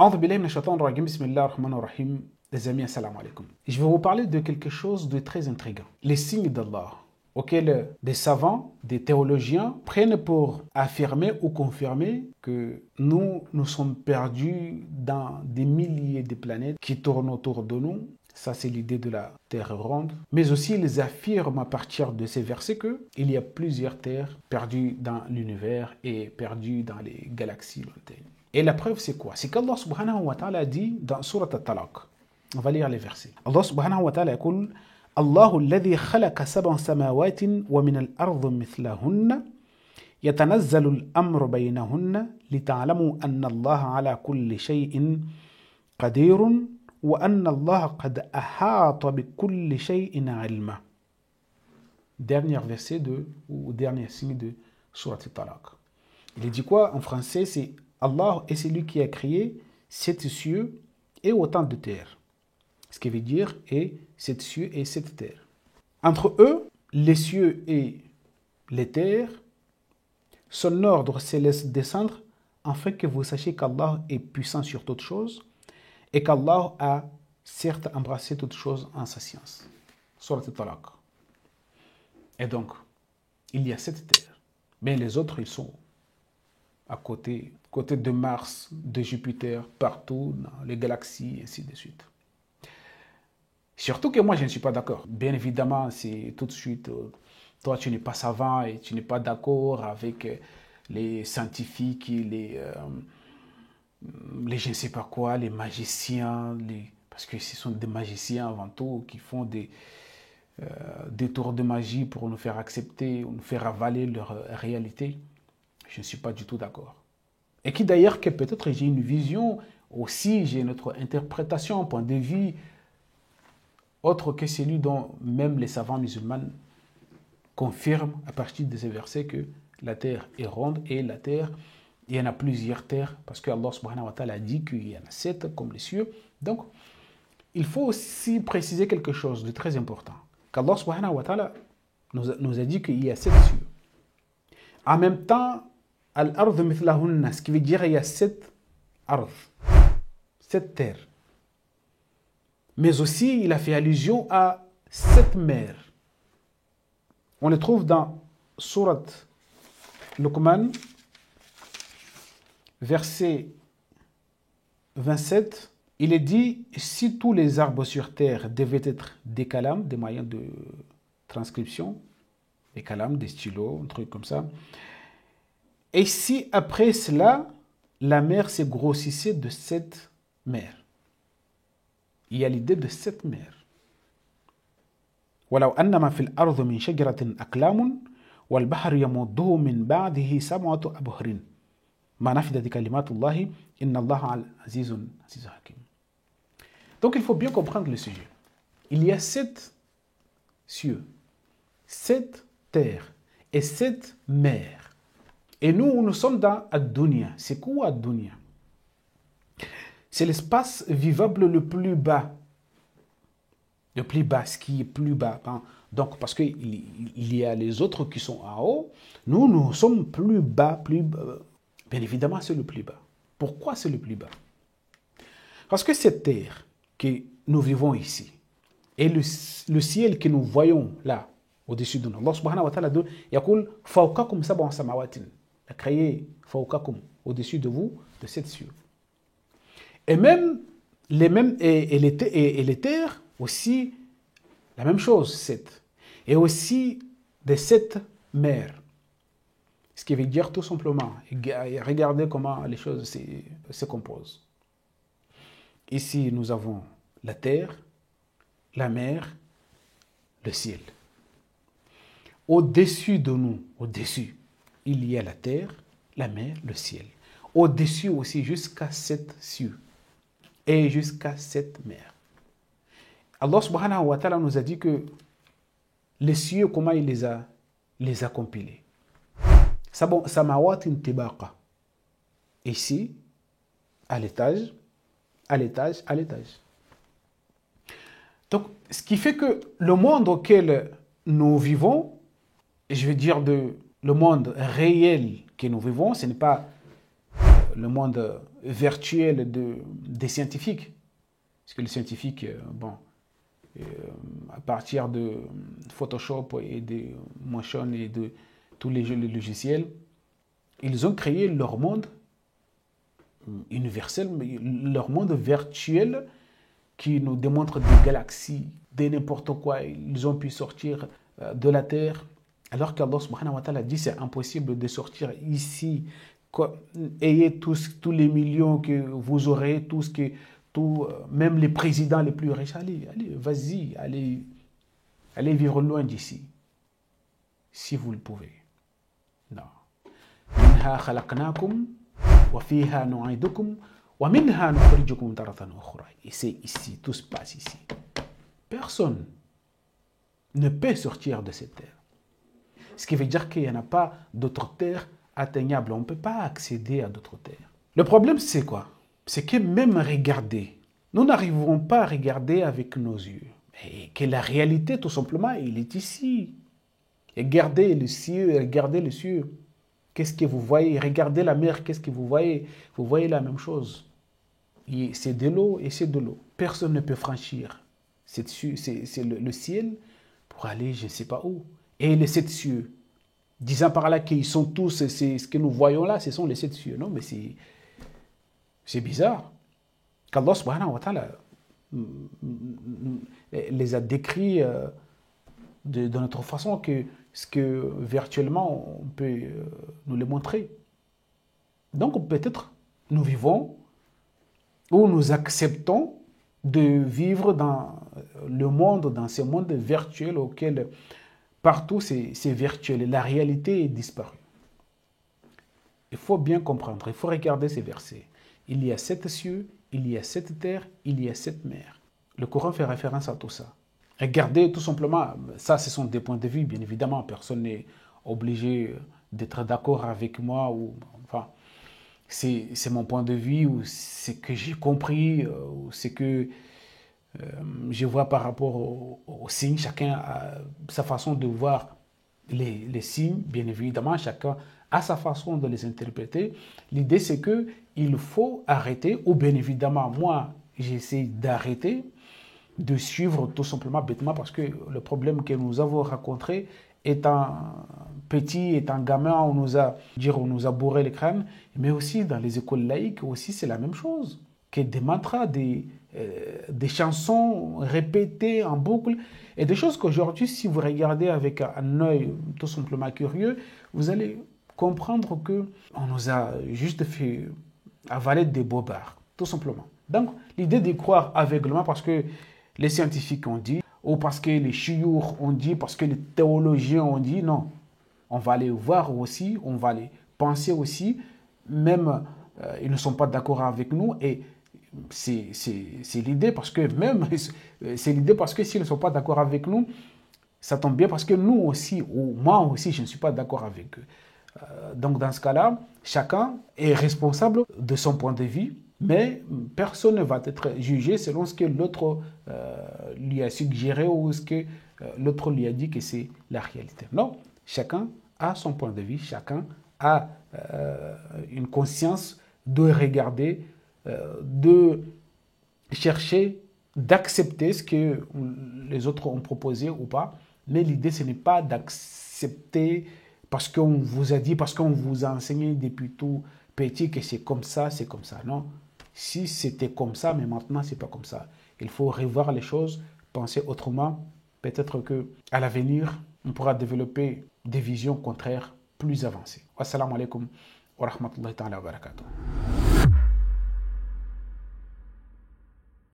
A'udhu billahi minash shaitanir rajim, bismillahir rahmanir rahim. Les amis, assalamu alaikum. Je vais vous parler de quelque chose de très intriguant. Les signes d'Allah, auxquels des savants, des théologiens prennent pour affirmer ou confirmer que nous sommes perdus dans des milliers de planètes qui tournent autour de nous. Ça, c'est l'idée de la Terre ronde. Mais aussi, ils affirment à partir de ces versets qu'il y a plusieurs terres perdues dans l'univers et perdues dans les galaxies lointaines. Et la preuve, c'est quoi? C'est qu'Allah subhanahu wa ta'ala dit dans Surat At-Talaq. On va lire les versets. Allah subhanahu wa ta'ala dit الله الذي خلق سبع سماوات ومن الأرض مثلهن يتنزل الأمر بينهن لتعلموا أن الله على كل شيء قدير وأن الله قد أحاط بكل شيء علما. Dernier verset ou dernier signe de Surat At-Talaq. Il dit quoi en français? C'est Allah est celui qui a créé sept cieux et autant de terres. Ce qui veut dire et sept cieux et sept terres. Entre eux, les cieux et les terres, son ordre se laisse descendre afin que vous sachiez qu'Allah est puissant sur toutes choses et qu'Allah a certes embrassé toutes choses en sa science. Surat Al-Talaq. Et donc, il y a sept terres, mais les autres, ils sont à côté de Mars, de Jupiter, partout dans les galaxies, et ainsi de suite. Surtout que moi, je ne suis pas d'accord. Bien évidemment, c'est tout de suite, toi, tu n'es pas savant et tu n'es pas d'accord avec les scientifiques et les je ne sais pas quoi, les magiciens, parce que ce sont des magiciens avant tout qui font des tours de magie pour nous faire accepter ou nous faire avaler leur réalité. Je ne suis pas du tout d'accord. Et qui d'ailleurs, que peut-être j'ai une vision aussi, j'ai notre interprétation, un point de vue autre que celui dont même les savants musulmans confirment à partir de ces versets que la terre est ronde et la terre, il y en a plusieurs terres parce que Allah subhanahu wa ta'ala a dit qu'il y en a sept comme les cieux. Donc, il faut aussi préciser quelque chose de très important. Qu'Allah subhanahu wa ta'ala nous a dit qu'il y a sept cieux. En même temps, al-ard mithlahunna, ce qui veut dire qu'il y a sept ard, sept terres. Mais aussi, il a fait allusion à sept mers. On les trouve dans Surat Luqman, verset 27. Il est dit, si tous les arbres sur terre devaient être des calames, des moyens de transcription, des calames, des stylos, un truc comme ça. Et si après cela, la mer se grossissait de sept mers. Il y a l'idée de sept mers. ولو أن ما في الأرض من شجرة أقلام والبحر يمده من بعده سبعة أبحر ما نفدت كلمات الله إن الله عزيز حكيم. Donc il faut bien comprendre le sujet. Il y a sept cieux, sept terres et sept mers. Et nous sommes dans Ad-Dunya. C'est quoi Ad-Dunya? C'est l'espace vivable le plus bas. Le plus bas, ce qui est plus bas. Donc, parce qu'il y a les autres qui sont en haut, nous sommes plus bas, Bien évidemment, c'est le plus bas. Pourquoi c'est le plus bas? Parce que cette terre que nous vivons ici, et le ciel que nous voyons là, au-dessus de nous, Allah subhanahu wa ta'ala dit, يقول فوقكم سبع سماوات. Il a créé فوقكم, au-dessus de vous, de sept cieux. Et même les terres aussi, la même chose, sept. Et aussi des sept mers. Ce qui veut dire tout simplement, regardez comment les choses se composent. Ici, nous avons la terre, la mer, le ciel. Au-dessus de nous, il y a la terre, la mer, le ciel. Au-dessus aussi, jusqu'à sept cieux. Et jusqu'à sept mers. Allah subhanahu wa ta'ala nous a dit que les cieux, comment il les a compilés. Samawatin tibaqa. Ici, à l'étage. Donc, ce qui fait que le monde auquel nous vivons, je veux dire le monde réel que nous vivons, ce n'est pas le monde virtuel des scientifiques. Parce que les scientifiques, à partir de Photoshop et de Motion et de tous les logiciels, ils ont créé leur monde universel, leur monde virtuel qui nous démontre des galaxies, de n'importe quoi. Ils ont pu sortir de la Terre, alors qu'Allah subhanahu wa ta'ala dit c'est impossible de sortir ici. Ayez tous les millions que vous aurez, même les présidents les plus riches, allez, vas-y, allez vivre loin d'ici, si vous le pouvez. Non. Minha khalaqnakum wa fiha nu'idukum wa minha nukhrijukum taratan ukhra. Et c'est ici, tout se passe ici. Personne ne peut sortir de cette terre. Ce qui veut dire qu'il n'y en a pas d'autres terres atteignables. On ne peut pas accéder à d'autres terres. Le problème, c'est quoi? C'est que même regarder, nous n'arriverons pas à regarder avec nos yeux. Et que la réalité, tout simplement, il est ici. Regardez le ciel, regardez le ciel. Qu'est-ce que vous voyez? Regardez la mer, qu'est-ce que vous voyez? Vous voyez la même chose. C'est de l'eau et c'est de l'eau. Personne ne peut franchir c'est le ciel pour aller je ne sais pas où. Et les 7 cieux, disant par là qu'ils sont tous, c'est ce que nous voyons là, ce sont les 7 cieux. Non, mais c'est bizarre. Qu'Allah subhanahu wa ta'ala les a décrits de notre façon que virtuellement on peut nous les montrer. Donc peut-être nous vivons ou nous acceptons de vivre dans le monde, dans ce monde virtuel auquel partout c'est virtuel et la réalité est disparue. Il faut bien comprendre, il faut regarder ces versets. Il y a 7 cieux, il y a 7 terres, il y a 7 mers. Le Coran fait référence à tout ça. Regardez tout simplement, ça ce sont des points de vue, bien évidemment, personne n'est obligé d'être d'accord avec moi, ou enfin, c'est mon point de vue, ou c'est que j'ai compris, ou c'est que je vois par rapport aux signes, chacun a sa façon de voir les signes, bien évidemment, chacun a sa façon de les interpréter. L'idée c'est qu'il faut arrêter, ou bien évidemment, moi j'essaie d'arrêter, de suivre tout simplement bêtement parce que le problème que nous avons rencontré étant petit, étant gamin, on nous a bourré le crâne, mais aussi dans les écoles laïques aussi c'est la même chose, que des mantras, des chansons répétées en boucle et des choses qu'aujourd'hui si vous regardez avec un œil tout simplement curieux, vous allez comprendre que on nous a juste fait avaler des bobards, tout simplement. Donc l'idée de croire aveuglement parce que les scientifiques ont dit, ou parce que les chiours ont dit, parce que les théologiens ont dit, non. On va les voir aussi, on va les penser aussi, même ils ne sont pas d'accord avec nous, et c'est l'idée parce que même, c'est l'idée parce que s'ils ne sont pas d'accord avec nous, ça tombe bien parce que nous aussi, ou moi aussi, je ne suis pas d'accord avec eux. Donc dans ce cas-là, chacun est responsable de son point de vue, mais personne ne va être jugé selon ce que l'autre lui a suggéré ou ce que l'autre lui a dit que c'est la réalité. Non, chacun a son point de vue, chacun a une conscience de regarder, de chercher, d'accepter ce que les autres ont proposé ou pas. Mais l'idée, ce n'est pas d'accepter parce qu'on vous a dit, parce qu'on vous a enseigné depuis tout petit que c'est comme ça, non. Si c'était comme ça, mais maintenant c'est pas comme ça. Il faut revoir les choses, penser autrement. Peut-être qu'à l'avenir, on pourra développer des visions contraires plus avancées. Wassalamu alaikum wa rahmatullahi ta'ala wa barakatuh.